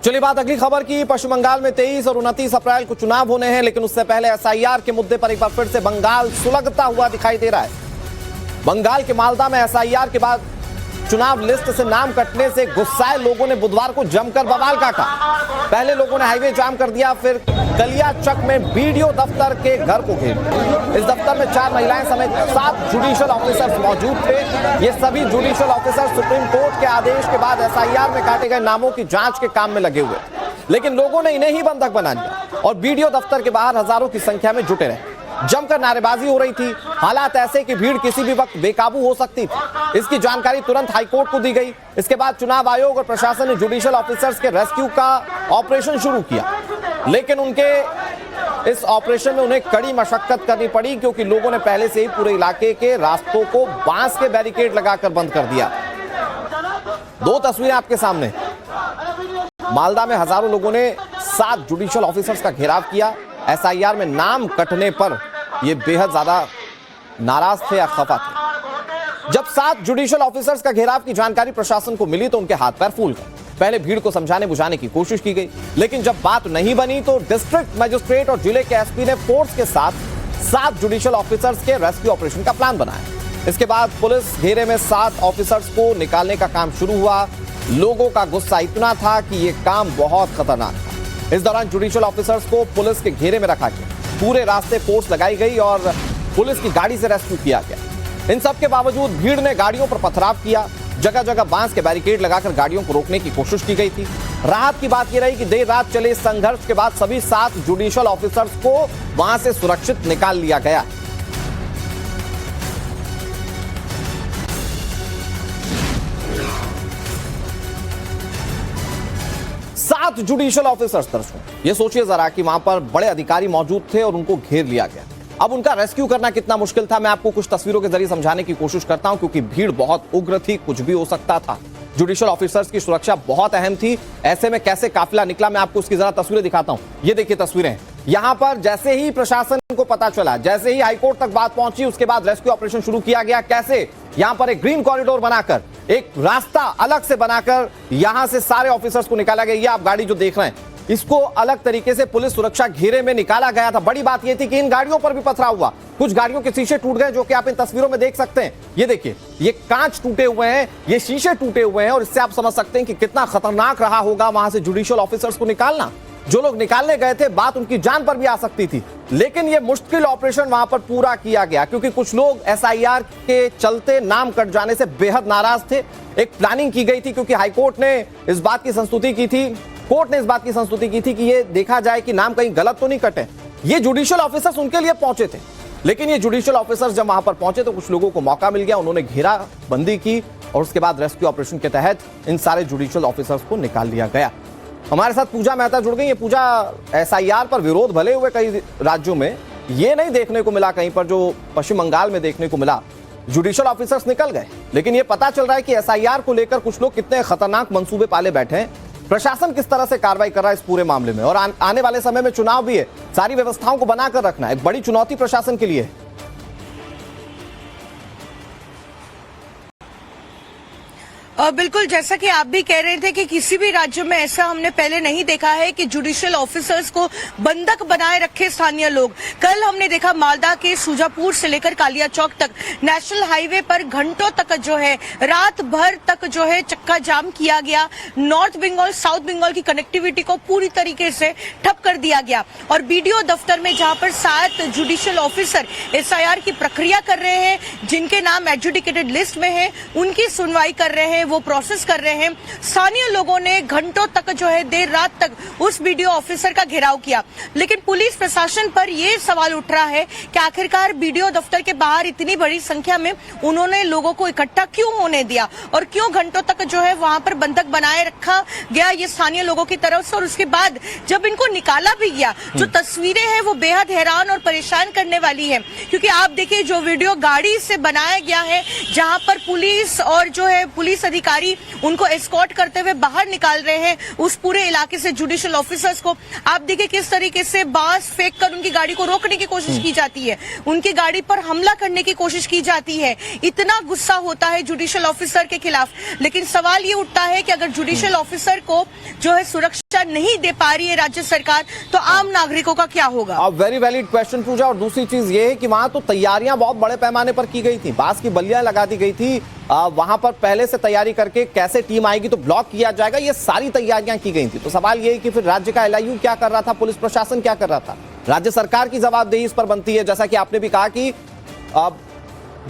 चलिए बात अगली खबर की। पश्चिम बंगाल में 23 और 29 अप्रैल को चुनाव होने हैं, लेकिन उससे पहले एसआईआर के मुद्दे पर एक बार फिर से बंगाल सुलगता हुआ दिखाई दे रहा है। बंगाल के मालदा में एसआईआर के बाद चुनाव लिस्ट से नाम कटने से गुस्साए लोगों ने बुधवार को जमकर बवाल काटा। पहले लोगों ने हाईवे जाम कर दिया, फिर कलियाचक में बीडीओ दफ्तर के घर को घेर। इस दफ्तर में 4 महिलाएं समेत 7 जुडिशियल ऑफिसर्स मौजूद थे। ये सभी जुडिशियल ऑफिसर सुप्रीम कोर्ट के आदेश के बाद एसआईआर में काटे गए नामों की जांच के काम में लगे हुए, लेकिन लोगों ने इन्हें ही बंधक बना लिया और बीडीओ दफ्तर के बाहर हजारों की संख्या में जुटे रहे। जमकर नारेबाजी हो रही थी। हालात ऐसे कि भीड़ किसी भी वक्त बेकाबू हो सकती थी। इसकी जानकारी तुरंत हाईकोर्ट को दी गई। इसके बाद चुनाव आयोग और प्रशासन ने जुडिशियल ऑफिसर्स के रेस्क्यू का ऑपरेशन शुरू किया, लेकिन उनके इस ऑपरेशन में उन्हें कड़ी मशक्कत करनी पड़ी, क्योंकि लोगों ने पहले से ही पूरे इलाके के रास्तों को बांस के बैरिकेड लगाकर बंद कर दिया। 2 तस्वीरें आपके सामने। मालदा में हजारों लोगों ने 7 जुडिशियल ऑफिसर्स का घेराव किया। एसआईआर में नाम कटने पर ये बेहद ज्यादा नाराज थे या खफा थे। जब 7 जुडिशियल ऑफिसर्स का घेराव की जानकारी प्रशासन को मिली तो उनके हाथ पैर फूल गए। पहले भीड़ को समझाने बुझाने की कोशिश की गई, लेकिन जब बात नहीं बनी तो डिस्ट्रिक्ट मजिस्ट्रेट और जिले के एसपी ने फोर्स के साथ 7 जुडिशियल ऑफिसर्स के रेस्क्यू ऑपरेशन का प्लान बनाया। इसके बाद पुलिस घेरे में 7 ऑफिसर्स को निकालने का काम शुरू हुआ। लोगों का गुस्सा इतना था कि यह काम बहुत खतरनाक था। इस दौरान जुडिशियल ऑफिसर्स को पुलिस के घेरे में रखा गया। पूरे रास्ते फोर्स लगाई गई और पुलिस की गाड़ी से रेस्क्यू किया गया। इन सब के बावजूद भीड़ ने गाड़ियों पर पथराव किया। जगह जगह बांस के बैरिकेड लगाकर गाड़ियों को रोकने की कोशिश की गई थी। राहत की बात यह रही कि देर रात चले इस संघर्ष के बाद सभी 7 जुडिशियल ऑफिसर्स को वहां से सुरक्षित निकाल लिया गया। सात जुडिशियल ऑफिसर्स दर्शकों, ये सोचिए जरा कि वहां पर बड़े अधिकारी मौजूद थे और उनको घेर लिया गया। अब उनका रेस्क्यू करना कितना मुश्किल था, मैं आपको कुछ तस्वीरों के जरिए समझाने की कोशिश करता हूं, क्योंकि भीड़ बहुत उग्र थी, कुछ भी हो सकता था। जुडिशियल ऑफिसर्स की सुरक्षा बहुत अहम थी। ऐसे में कैसे काफिला निकला, मैं आपको उसकी जरा तस्वीरें दिखाता हूं। ये देखिए तस्वीरें। यहां पर जैसे ही प्रशासन को पता चला, जैसे ही हाईकोर्ट तक बात पहुंची, उसके बाद रेस्क्यू ऑपरेशन शुरू किया गया। कैसे? यहां पर एक ग्रीन कॉरिडोर बनाकर, एक रास्ता अलग से बनाकर यहां से सारे ऑफिसर्स को निकाला गया। ये आप गाड़ी जो देख रहे हैं, इसको अलग तरीके से पुलिस सुरक्षा घेरे में निकाला गया था। बड़ी बात यह थी कि इन गाड़ियों पर भी पथराव हुआ। कुछ गाड़ियों के शीशे टूट गए, जो कि आप इन तस्वीरों में देख सकते हैं। ये देखिए, ये कांच टूटे हुए हैं, ये शीशे टूटे हुए हैं, और इससे आप समझ सकते हैं कि कितना खतरनाक रहा होगा वहां से जुडिशियल ऑफिसर्स को निकालना। जो लोग निकालने गए थे, बात उनकी जान पर भी आ सकती थी, लेकिन यह मुश्किल ऑपरेशन वहां पर पूरा किया गया, क्योंकि कुछ लोग एसआईआर के चलते नाम कट जाने से बेहद नाराज थे। एक प्लानिंग की गई थी, क्योंकि हाईकोर्ट ने इस बात की संस्तुति की थी, कोर्ट ने इस बात की संस्तुति की थी कि यह देखा जाए कि नाम कहीं गलत तो नहीं कटे। ये जुडिशियल ऑफिसर्स उनके लिए पहुंचे थे, लेकिन ये जुडिशियल ऑफिसर्स जब वहां पर पहुंचे तो कुछ लोगों को मौका मिल गया। उन्होंने घेरा बंदी की और उसके बाद रेस्क्यू ऑपरेशन के तहत इन सारे जुडिशियल ऑफिसर्स को निकाल लिया गया। हमारे साथ पूजा मेहता जुड़ गई। ये पूजा, एसआईआर पर विरोध भले हुए कई राज्यों में, ये नहीं देखने को मिला कहीं पर जो पश्चिम बंगाल में देखने को मिला। जुडिशियल ऑफिसर्स निकल गए, लेकिन ये पता चल रहा है कि एसआईआर को लेकर कुछ लोग कितने खतरनाक मंसूबे पाले बैठे हैं। प्रशासन किस तरह से कार्रवाई कर रहा है इस पूरे मामले में, और आने वाले समय में चुनाव भी है। सारी व्यवस्थाओं को बनाकर रखना एक बड़ी चुनौती प्रशासन के लिए है। बिल्कुल, जैसा कि आप भी कह रहे थे कि किसी भी राज्य में ऐसा हमने पहले नहीं देखा है कि जुडिशियल ऑफिसर्स को बंधक बनाए रखे स्थानीय लोग। कल हमने देखा मालदा के सुजापुर से लेकर कालिया चौक तक नेशनल हाईवे पर घंटों तक जो है, रात भर तक जो है चक्का जाम किया गया। नॉर्थ बंगाल साउथ बंगाल की कनेक्टिविटी को पूरी तरीके से ठप कर दिया गया। और बीडीओ दफ्तर में जहां पर 7 जुडिशियल ऑफिसर एसआईआर की प्रक्रिया कर रहे हैं, जिनके नाम एडजुडिकेटेड लिस्ट में है, उनकी सुनवाई कर रहे हैं, वो प्रोसेस कर रहे हैं। स्थानीय लोगों ने घंटों तक जो है, देर रात तक उस बीडीओ ऑफिसर का घेराव किया। लेकिन पुलिस प्रशासन पर यह सवाल उठ रहा है कि आखिरकार बीडीओ दफ्तर के बाहर इतनी बड़ी संख्या में उन्होंने लोगों को इकट्ठा क्यों होने दिया, और क्यों घंटों तक जो है वहां पर बंधक बनाए रखा गया ये स्थानीय लोगों की तरफ से। और उसके बाद जब इनको निकाला भी गया, जो तस्वीरें हैं वो बेहद हैरान और परेशान करने वाली है। क्योंकि आप देखिए, जो वीडियो गाड़ी से बनाया गया है, जहां पर पुलिस और जो है पुलिस अधिकारी उनको एस्कॉर्ट करते हुए बाहर निकाल रहे हैं उस पूरे इलाके से जुडिशियल ऑफिसर्स को। आप देखिए किस तरीके से बांस फेंक कर उनकी गाड़ी को रोकने की कोशिश की जाती है, उनकी गाड़ी पर हमला करने की कोशिश की जाती है। इतना गुस्सा होता है जुडिशियल ऑफिसर के खिलाफ। लेकिन सवाल ये उठता है कि अगर जुडिशियल ऑफिसर को जो है सुरक्षा नहीं दे पा रही है राज्य सरकार, तो आम नागरिकों का क्या होगा? वेरी वैलिड क्वेश्चन पूछा। और दूसरी चीज ये है कि वहां तो तैयारियां बहुत बड़े पैमाने पर की गई थी, बांस की बल्लियां लगा दी गई थी, वहां पर पहले से तैयारी करके कैसे टीम आएगी तो ब्लॉक किया जाएगा, ये सारी तैयारियां की गई थी। तो सवाल ये है कि फिर राज्य का एलआईयू क्या कर रहा था, पुलिस प्रशासन क्या कर रहा था? राज्य सरकार की जवाबदेही इस पर बनती है। जैसा कि आपने भी कहा कि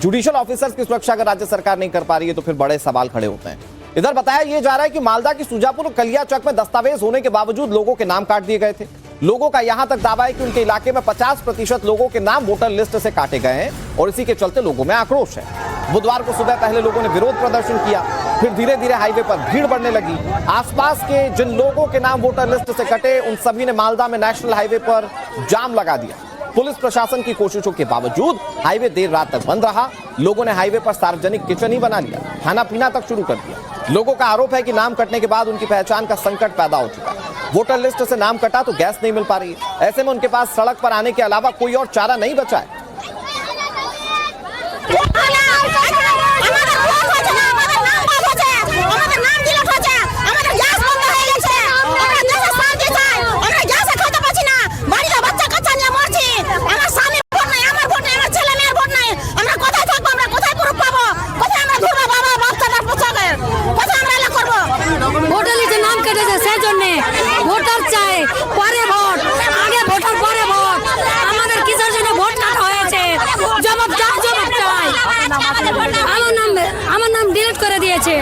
जुडिशियल ऑफिसर्स की सुरक्षा अगर राज्य सरकार नहीं कर पा रही है तो फिर बड़े सवाल खड़े होते हैं। इधर बताया यह जा रहा है कि मालदा की सुजापुर और कलियाचक में दस्तावेज होने के बावजूद लोगों के नाम काट दिए गए थे। लोगों का यहां तक दावा है कि उनके इलाके में 50% लोगों के नाम वोटर लिस्ट से काटे गए हैं और इसी के चलते लोगों में आक्रोश है। बुधवार को सुबह पहले लोगों ने विरोध प्रदर्शन किया, फिर धीरे धीरे हाईवे पर भीड़ बढ़ने लगी। आसपास के जिन लोगों के नाम वोटर लिस्ट से कटे उन सभी ने मालदा में नेशनल हाईवे पर जाम लगा दिया। पुलिस प्रशासन की कोशिशों के बावजूद हाईवे देर रात तक बंद रहा। लोगों ने हाईवे पर सार्वजनिक किचन ही बना लिया, खाना पीना तक शुरू कर दिया। लोगों का आरोप है कि नाम कटने के बाद उनकी पहचान का संकट पैदा हो चुका है। वोटर लिस्ट से नाम कटा तो गैस नहीं मिल पा रही है। ऐसे में उनके पास सड़क पर आने के अलावा कोई और चारा नहीं बचा है। আমার নাম ডিলিট করে দিয়েছে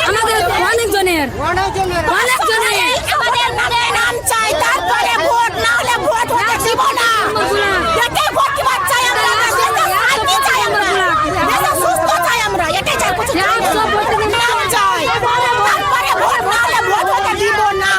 আমাদের অনেকজনের আমাদের নাম চাই, তারপরে ভোট না হলে ভোট হতে দিব না। এটাই ভোট কি বাদ চাই আমরা, শান্তি চাই আমরা, দেশে সুস্থ চাই আমরা, এটাই চাই। কিছু নাম চাই, তারপরে ভোট না হলে ভোট হতে দিব না।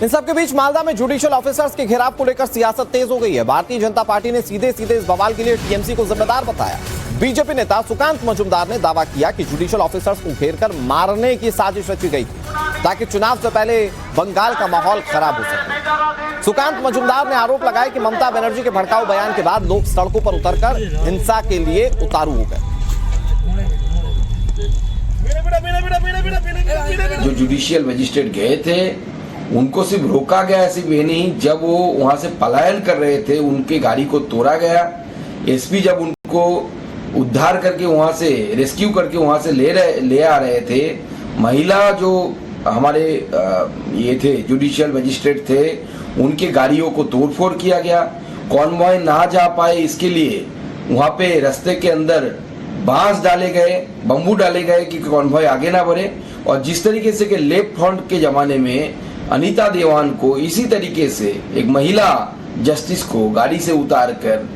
इन सबके बीच मालदा में जुडिशियल ऑफिसर्स के घेराव को लेकर सियासत तेज हो गई है। भारतीय जनता पार्टी ने सीधे सीधे इस बवाल के लिए टीएमसी को जिम्मेदार बताया। बीजेपी नेता सुकांत मजूमदार ने दावा किया कि जुडिशियल ऑफिसर्स को घेरकर मारने की साजिश रची गई थी ताकि चुनाव से पहले बंगाल का माहौल खराब हो सके। सुकांत मजूमदार ने आरोप लगाया कि ममता बनर्जी के भड़काऊ बयान के बाद लोग सड़कों पर उतरकर हिंसा के लिए उतारू हो गए। जो जुडिशियल मजिस्ट्रेट गए थे उनको सिर्फ रोका गया, सिर्फ ये नहीं, जब वो वहां से पलायन कर रहे थे उनके गाड़ी को तोड़ा गया। एसपी जब उनको उद्धार करके वहां से रेस्क्यू करके वहां से ले आ रहे थे, महिला जो हमारे ये थे जुडिशियल मजिस्ट्रेट थे उनके गाड़ियों को तोड़फोड़ किया गया। कॉन्वॉय ना जा पाए इसके लिए वहां पे रास्ते के अंदर बांस डाले गए, बम्बू डाले गए कि कॉन्वॉय आगे ना बढ़े। और जिस तरीके से कि लेफ्ट फ्रंट के जमाने में अनीता देवान को इसी तरीके से एक महिला जस्टिस को गाड़ी से उतार कर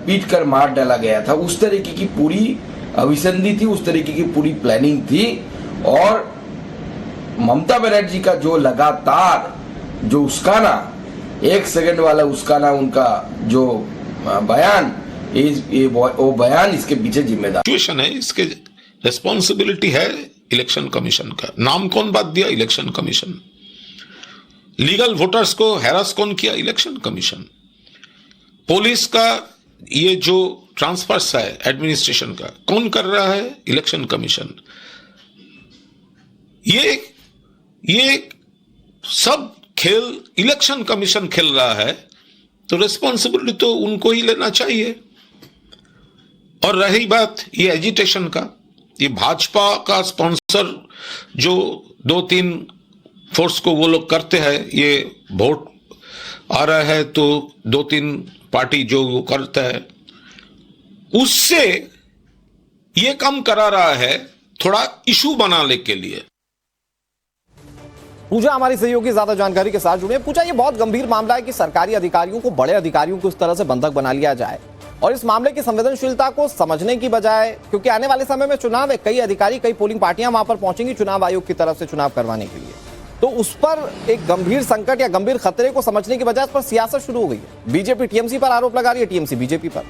पीट कर मार डाला गया था, उस तरीके की पूरी अभिसंधि थी, उस तरीके की पूरी प्लानिंग थी। और ममता बनर्जी का जो लगातार जो उसकाना, 1 सेकंड वाला उसकाना उनका जो बयान, वो बयान इसके पीछे जिम्मेदार है। इसके रिस्पॉन्सिबिलिटी है इलेक्शन कमीशन का। नाम कौन बात दिया? Election commission. लीगल वोटर्स को हैरास कौन किया? Election commission. पुलिस का ये जो ट्रांसफर्स है एडमिनिस्ट्रेशन का कौन कर रहा है? Election commission. ये सब खेल इलेक्शन कमीशन खेल रहा है तो रिस्पॉन्सिबिलिटी तो उनको ही लेना चाहिए। और रही बात ये एजिटेशन का, ये भाजपा का स्पॉन्सर जो 2-3 फोर्स को वो लोग करते हैं, ये वोट आ रहा है तो 2-3 पार्टी जो वो करता है उससे ये काम करा रहा है थोड़ा इशू बनाने के लिए। पूजा हमारी सहयोगी ज्यादा जानकारी के साथ जुड़े। पूजा, ये बहुत गंभीर मामला है कि सरकारी अधिकारियों को, बड़े अधिकारियों को इस तरह से बंधक बना लिया जाए और इस मामले की संवेदनशीलता को समझने की बजाय, क्योंकि आने वाले समय में चुनाव है, कई अधिकारी, कई पोलिंग पार्टियां वहां पर पहुंचेंगी चुनाव आयोग की तरफ से चुनाव करवाने के लिए, तो उस पर एक गंभीर संकट या गंभीर खतरे को समझने की बजाय इस पर सियासत शुरू हो गई है। बीजेपी टीएमसी पर आरोप लगा रही है, टीएमसी बीजेपी पर।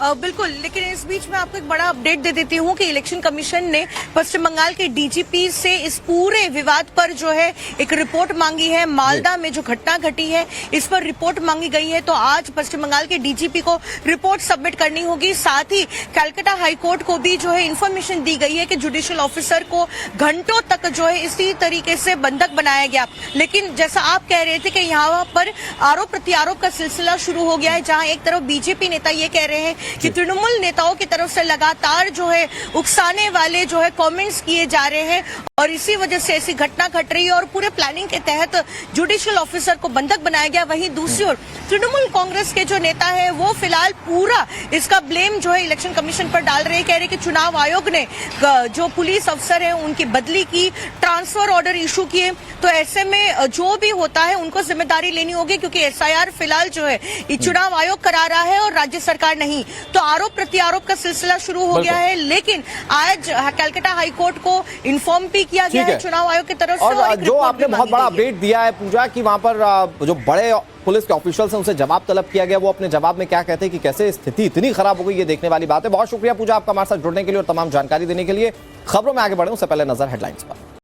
बिल्कुल, लेकिन इस बीच में आपको एक बड़ा अपडेट दे देती हूँ कि इलेक्शन कमीशन ने पश्चिम बंगाल के डीजीपी से इस पूरे विवाद पर जो है एक रिपोर्ट मांगी है। मालदा में जो घटना घटी है इस पर रिपोर्ट मांगी गई है, तो आज पश्चिम बंगाल के डीजीपी को रिपोर्ट सबमिट करनी होगी। साथ ही कलकत्ता हाईकोर्ट को भी जो है इन्फॉर्मेशन दी गई है कि जुडिशियल ऑफिसर को घंटों तक जो है इसी तरीके से बंधक बनाया गया। लेकिन जैसा आप कह रहे थे कि यहाँ पर आरोप प्रत्यारोप का सिलसिला शुरू हो गया है, जहाँ एक तरफ बीजेपी नेता ये कह रहे हैं कि तृणमूल नेताओं की तरफ से लगातार जो है उकसाने वाले जो है कमेंट्स किए जा रहे हैं और इसी वजह से ऐसी घटना घट रही है और पूरे प्लानिंग के तहत जुडिशियल ऑफिसर को बंधक बनाया गया। वहीं दूसरी ओर तृणमूल कांग्रेस के जो नेता है वो फिलहाल पूरा इसका ब्लेम जो है इलेक्शन कमीशन पर डाल रहे हैं। कह रहे कि चुनाव आयोग ने जो पुलिस अफसर है उनकी बदली की, ट्रांसफर ऑर्डर इशू किए, तो ऐसे में जो भी होता है उनको जिम्मेदारी लेनी होगी, क्योंकि एसआईआर फिलहाल जो है चुनाव आयोग करा रहा है और राज्य सरकार नहीं। तो आरोप प्रत्यारोप का सिलसिला शुरू हो गया है। लेकिन आज कलकत्ता हाईकोर्ट को इन्फॉर्म भी किया गया है चुनाव आयोग की तरफ से। और जो आपने बहुत बड़ा अपडेट दिया है पूजा कि वहां पर जो बड़े पुलिस के ऑफिशियल्स हैं उनसे जवाब तलब किया गया, वो अपने जवाब में क्या कहते हैं कि कैसे स्थिति इतनी खराब हो गई, ये देखने वाली बात है। बहुत शुक्रिया पूजा आपका हमारे साथ जुड़ने के लिए और तमाम जानकारी देने के लिए। खबरों में आगे बढ़े उससे पहले नजर हेडलाइंस पर।